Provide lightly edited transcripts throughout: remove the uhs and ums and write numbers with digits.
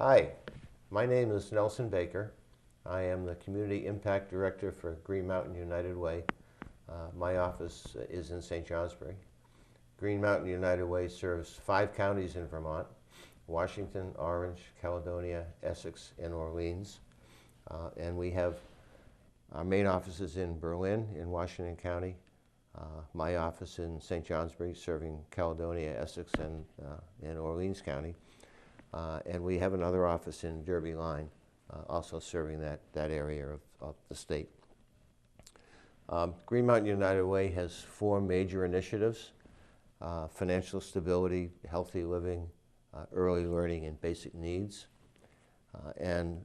Hi, my name is Nelson Baker. I am the Community Impact Director for Green Mountain United Way. My office is in St. Johnsbury. Green Mountain United Way serves 5 counties in Vermont: Washington, Orange, Caledonia, Essex, and Orleans. And we have our main offices in Berlin in Washington County, my office in St. Johnsbury serving Caledonia, Essex, and Orleans County. And we have another office in Derby Line, also serving that area of the state. Green Mountain United Way has 4 major initiatives: financial stability, healthy living, early learning, and basic needs. And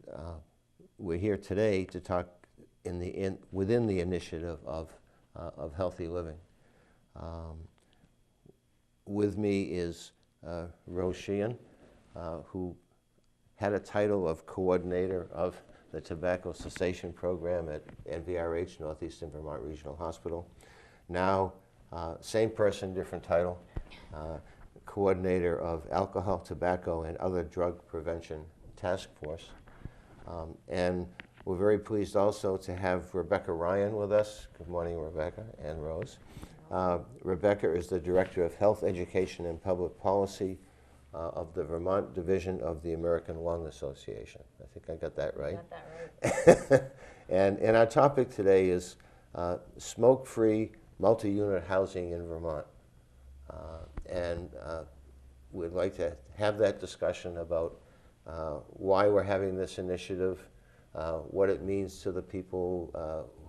we're here today to talk within the initiative of healthy living. With me is Rose Sheehan, who had a title of coordinator of the tobacco cessation program at NVRH, Northeastern Vermont Regional Hospital. Now, same person, different title, coordinator of alcohol, tobacco, and other drug prevention task force. And we're very pleased also to have Rebecca Ryan with us. Good morning, Rebecca and Rose. Rebecca is the Director of Health Education and Public Policy of the Vermont Division of the American Lung Association. I think I got that right. You got that right. And our topic today is smoke-free multi-unit housing in Vermont. We'd like to have that discussion about why we're having this initiative, what it means to the people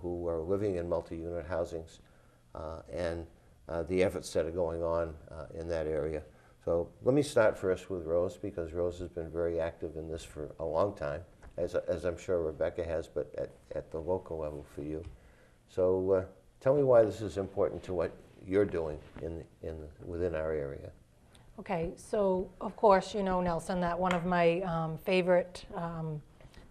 who are living in multi-unit housings, and the efforts that are going on in that area. So let me start first with Rose, because Rose has been very active in this for a long time, as I'm sure Rebecca has, but at the local level for you. So tell me why this is important to what you're doing within our area. Okay, so of course you know, Nelson, that one of my favorite,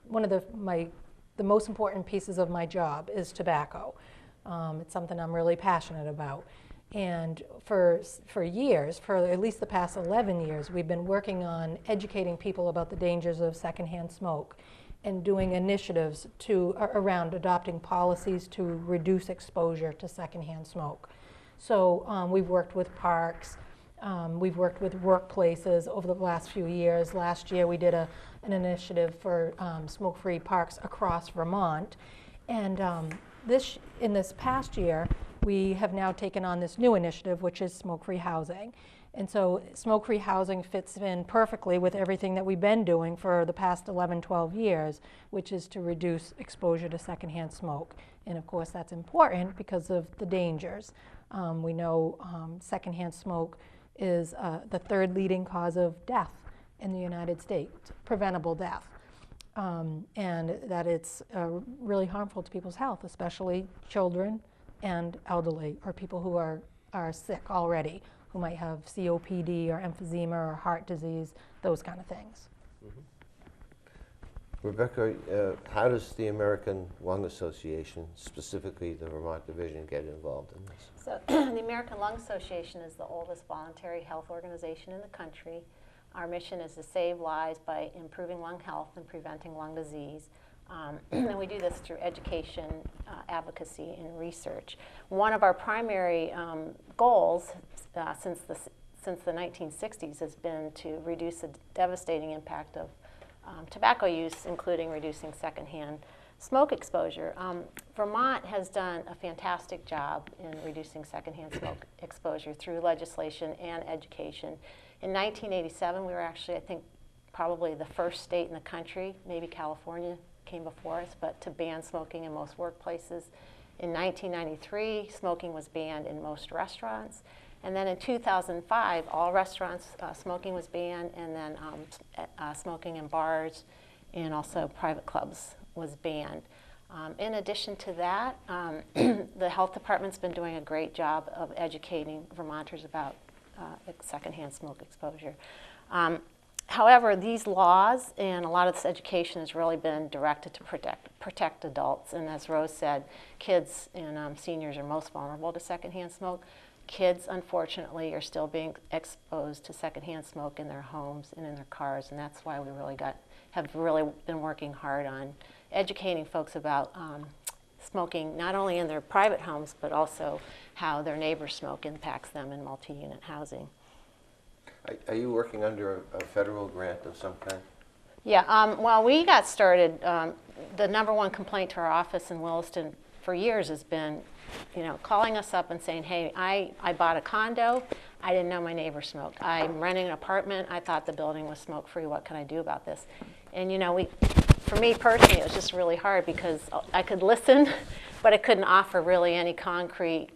one of the most important pieces of my job is tobacco. It's something I'm really passionate about. And for years, for at least the past 11 years, we've been working on educating people about the dangers of secondhand smoke and doing initiatives around adopting policies to reduce exposure to secondhand smoke. So we've worked with parks, we've worked with workplaces over the last few years. Last year we did an initiative for smoke-free parks across Vermont. And in this past year, we have now taken on this new initiative, which is smoke-free housing. And so smoke-free housing fits in perfectly with everything that we've been doing for the past 11, 12 years, which is to reduce exposure to secondhand smoke. And of course, that's important because of the dangers. We know secondhand smoke is the 3rd leading cause of death in the United States, preventable death. And that it's really harmful to people's health, especially children and elderly, or people who are sick already, who might have COPD or emphysema or heart disease, those kind of things. Mm-hmm. Rebecca, how does the American Lung Association, specifically the Vermont Division, get involved in this? So the American Lung Association is the oldest voluntary health organization in the country. Our mission is to save lives by improving lung health and preventing lung disease. And we do this through education, advocacy, and research. One of our primary goals since the 1960s has been to reduce the devastating impact of tobacco use, including reducing secondhand smoke exposure. Vermont has done a fantastic job in reducing secondhand smoke exposure through legislation and education. In 1987, we were actually, I think, probably the first state in the country, maybe California came before us, but to ban smoking in most workplaces. In 1993, smoking was banned in most restaurants. And then in 2005, all restaurants, smoking was banned, and then smoking in bars and also private clubs was banned. In addition to that, the health department's been doing a great job of educating Vermonters about secondhand smoke exposure. However, these laws and a lot of this education has really been directed to protect adults. And as Rose said, kids and seniors are most vulnerable to secondhand smoke. Kids, unfortunately, are still being exposed to secondhand smoke in their homes and in their cars, and that's why we have really been working hard on educating folks about smoking, not only in their private homes, but also how their neighbors' smoke impacts them in multi-unit housing. Are you working under a federal grant of some kind? Yeah, well, we got started, the number one complaint to our office in Williston for years has been, calling us up and saying, hey, I bought a condo, I didn't know my neighbor smoked. I'm renting an apartment, I thought the building was smoke-free, what can I do about this? And for me personally, it was just really hard because I could listen, but I couldn't offer really any concrete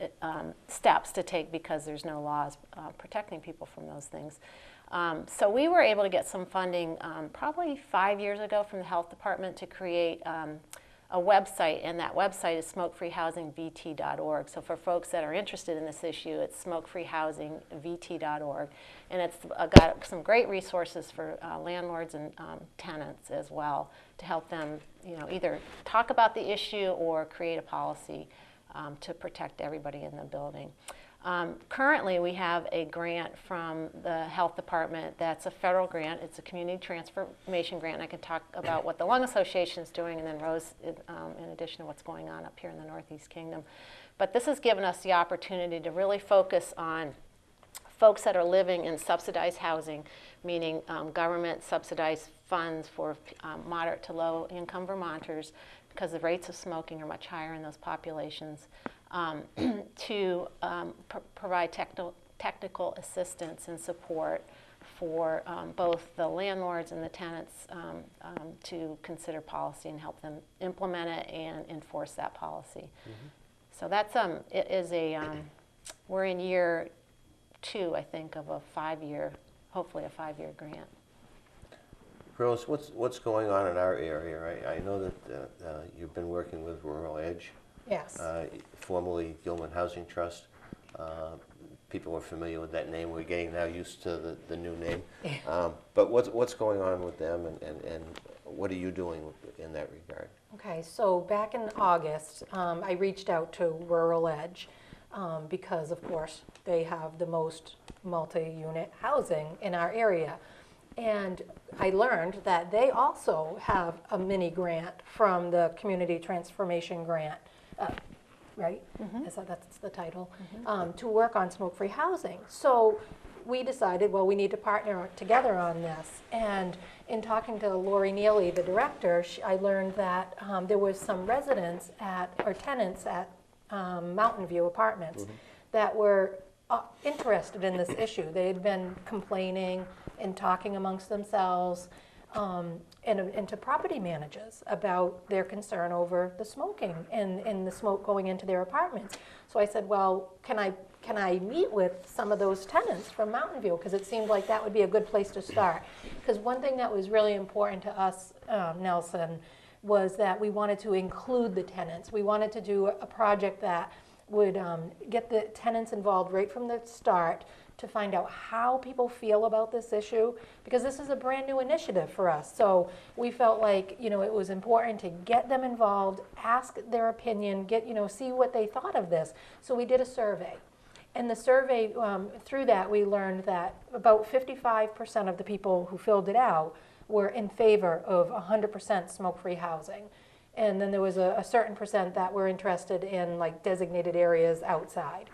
steps to take because there's no laws protecting people from those things. So we were able to get some funding probably 5 years ago from the health department to create a website, and that website is smokefreehousingvt.org. So for folks that are interested in this issue, it's smokefreehousingvt.org, and it's got some great resources for landlords and tenants as well to help them, either talk about the issue or create a policy to protect everybody in the building. Currently, we have a grant from the health department that's a federal grant. It's a community transformation grant, and I can talk about what the Lung Association is doing, and then Rose, in addition to what's going on up here in the Northeast Kingdom. But this has given us the opportunity to really focus on folks that are living in subsidized housing, meaning government subsidized funds for moderate to low income Vermonters, because the rates of smoking are much higher in those populations. To provide technical assistance and support for both the landlords and the tenants to consider policy and help them implement it and enforce that policy. Mm-hmm. So that's it is we're in year 2, I think, of a 5-year, hopefully a 5-year grant. Rose, what's going on in our area? I know that you've been working with Rural Edge. Yes. Formerly Gilman Housing Trust. People are familiar with that name. We're getting now used to the new name. But what's going on with them, and what are you doing in that regard? Okay, so back in August, I reached out to Rural Edge because, of course, they have the most multi-unit housing in our area. And I learned that they also have a mini grant from the Community Transformation Grant, right? Mm-hmm. That's the title, mm-hmm. To work on smoke-free housing. So we decided, well, we need to partner together on this. And in talking to Lori Neely, the director, I learned that there was some residents or tenants at Mountain View Apartments mm-hmm. that were interested in this issue. They had been complaining and talking amongst themselves and to property managers about their concern over the smoking and the smoke going into their apartments. So I said, well, can I meet with some of those tenants from Mountain View? Because it seemed like that would be a good place to start. Because one thing that was really important to us, Nelson, was that we wanted to include the tenants. We wanted to do a project that would get the tenants involved right from the start to find out how people feel about this issue, because this is a brand new initiative for us. So we felt like, it was important to get them involved, ask their opinion, see what they thought of this. So we did a survey. And the survey, through that, we learned that about 55% of the people who filled it out were in favor of 100% smoke-free housing. And then there was a certain percent that were interested in like designated areas outside.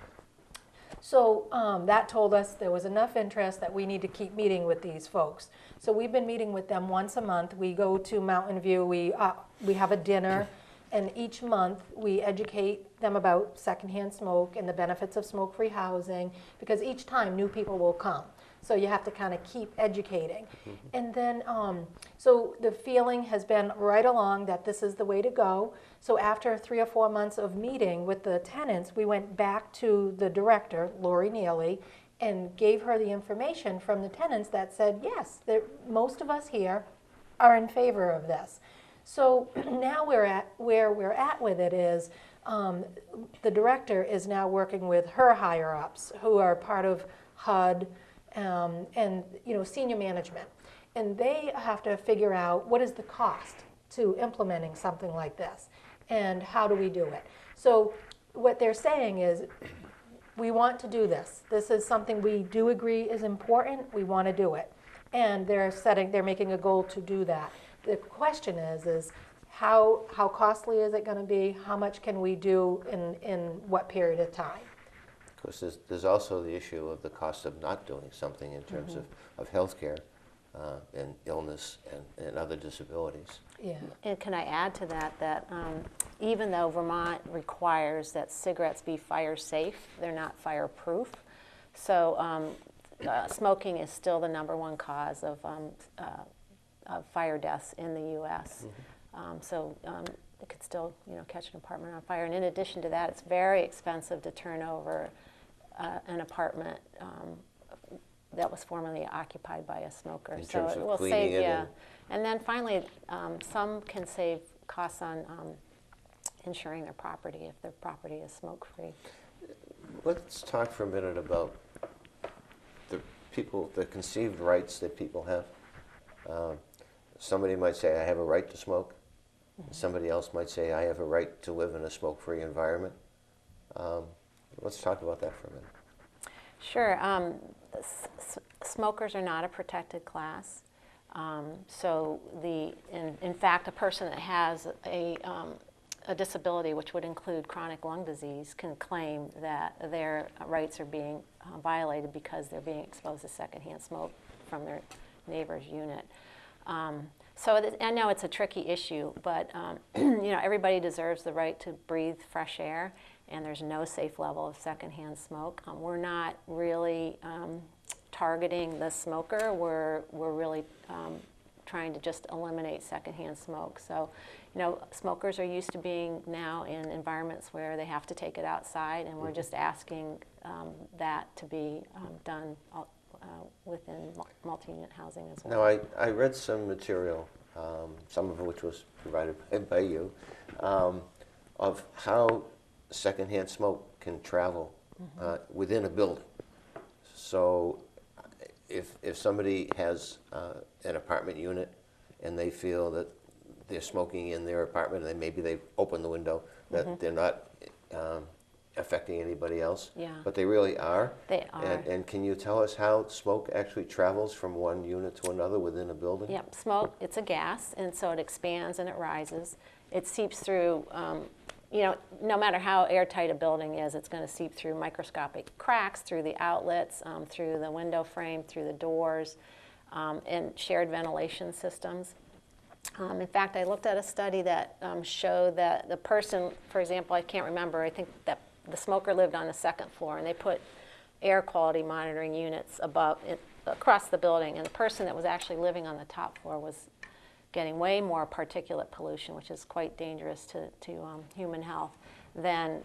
So that told us there was enough interest that we need to keep meeting with these folks. So we've been meeting with them once a month. We go to Mountain View, we have a dinner, and each month we educate them about secondhand smoke and the benefits of smoke-free housing, because each time new people will come. So you have to kind of keep educating. Mm-hmm. And then, so the feeling has been right along that this is the way to go. So after 3 or 4 months of meeting with the tenants, we went back to the director, Lori Neely, and gave her the information from the tenants that said, yes, most of us here are in favor of this. So now where we're at with it is the director is now working with her higher-ups who are part of HUD, and senior management, and they have to figure out what is the cost to implementing something like this, and how do we do it. So what they're saying is, we want to do this. This is something we do agree is important. We want to do it, and they're making a goal to do that. The question is how costly is it going to be? How much can we do in what period of time? Of course, there's also the issue of the cost of not doing something in terms of healthcare and illness and other disabilities. Yeah. And can I add to that even though Vermont requires that cigarettes be fire safe, they're not fireproof. So smoking is still the #1 cause of fire deaths in the U.S. So it could still, catch an apartment on fire. And in addition to that, it's very expensive to turn over an apartment that was formerly occupied by a smoker. In So terms it of will cleaning save, it yeah. And then finally, some can save costs on insuring their property if their property is smoke-free. Let's talk for a minute about the conceived rights that people have. Somebody might say, I have a right to smoke. Somebody else might say, I have a right to live in a smoke-free environment. Let's talk about that for a minute. Sure. Smokers are not a protected class. So in fact, a person that has a disability, which would include chronic lung disease, can claim that their rights are being violated because they're being exposed to secondhand smoke from their neighbor's unit. So I know it's a tricky issue, but everybody deserves the right to breathe fresh air, and there's no safe level of secondhand smoke. We're not really targeting the smoker. We're really trying to just eliminate secondhand smoke. So, smokers are used to being now in environments where they have to take it outside, and we're just asking that to be done within multi-unit housing as well. Now, I read some material, some of which was provided by you, of how secondhand smoke can travel within a building. So if somebody has an apartment unit and they feel that they're smoking in their apartment, and maybe they've opened the window, that they're not affecting anybody else, but they really are. They are. And can you tell us how smoke actually travels from one unit to another within a building? Yep, smoke, it's a gas, and so it expands and it rises. It seeps through, no matter how airtight a building is, it's going to seep through microscopic cracks, through the outlets, through the window frame, through the doors, and shared ventilation systems. In fact, I looked at a study that showed that the person, for example, I can't remember, I think that the smoker lived on the 2nd floor, and they put air quality monitoring units across the building, and the person that was actually living on the top floor was getting way more particulate pollution, which is quite dangerous to human health, than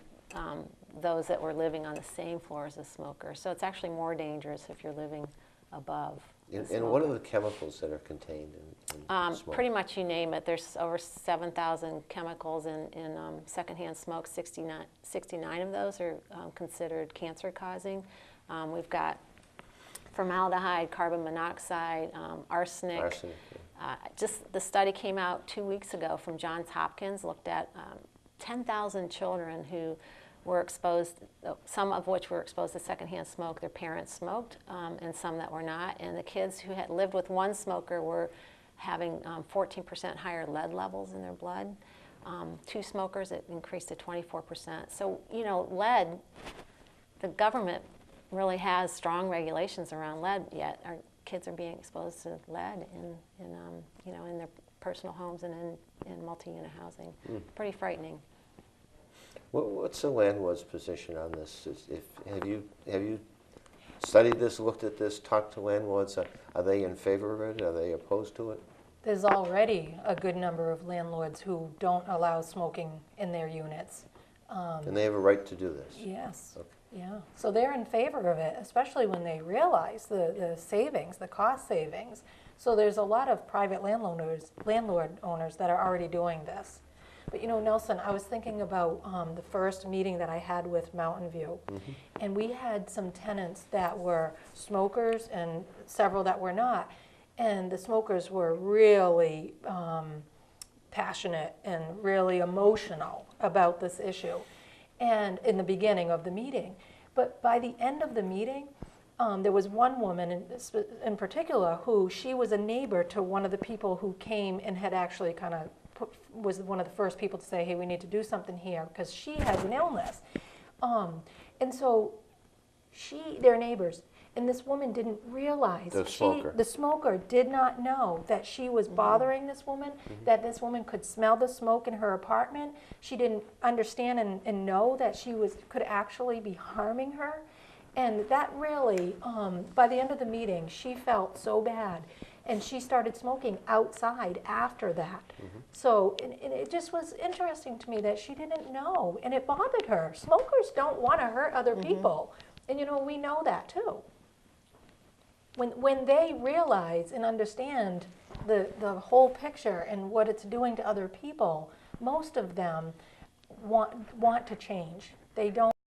those that were living on the same floor as a smoker. So it's actually more dangerous if you're living above. And what are the chemicals that are contained in smoke? Pretty much you name it. There's over 7,000 chemicals in secondhand smoke. 69 of those are considered cancer-causing. We've got formaldehyde, carbon monoxide, arsenic. Arsenic, yeah. Just the study came out 2 weeks ago from Johns Hopkins, looked at 10,000 children who were exposed, some of which were exposed to secondhand smoke. Their parents smoked, and some that were not. And the kids who had lived with one smoker were having 14% higher lead levels in their blood. 2 smokers, it increased to 24%. So, lead, the government really has strong regulations around lead, yet our kids are being exposed to lead in their personal homes and in multi-unit housing. Pretty frightening. What's the landlord's position on this? Have you studied this, looked at this, talked to landlords? Are they in favor of it? Are they opposed to it? There's already a good number of landlords who don't allow smoking in their units. And they have a right to do this? Yes. Okay. Yeah. So they're in favor of it, especially when they realize the savings, the cost savings. So there's a lot of private landlord owners that are already doing this. But Nelson, I was thinking about the first meeting that I had with Mountain View, and we had some tenants that were smokers and several that were not. and the smokers were really passionate and really emotional about this issue, and in the beginning of the meeting. But by the end of the meeting, there was one woman in particular who she was a neighbor to one of the people who came and had actually kind of was one of the first people to say, hey, we need to do something here because she has an illness. And so they're neighbors. And this woman didn't realize, the smoker did not know that she was bothering this woman, that this woman could smell the smoke in her apartment. She didn't understand and know that she could actually be harming her. And that really, by the end of the meeting, she felt so bad. And she started smoking outside after that. So and it just was interesting to me that she didn't know, and it bothered her. Smokers don't want to hurt other people. And we know that too. When they realize and understand the whole picture and what it's doing to other people, most of them want to change. They don't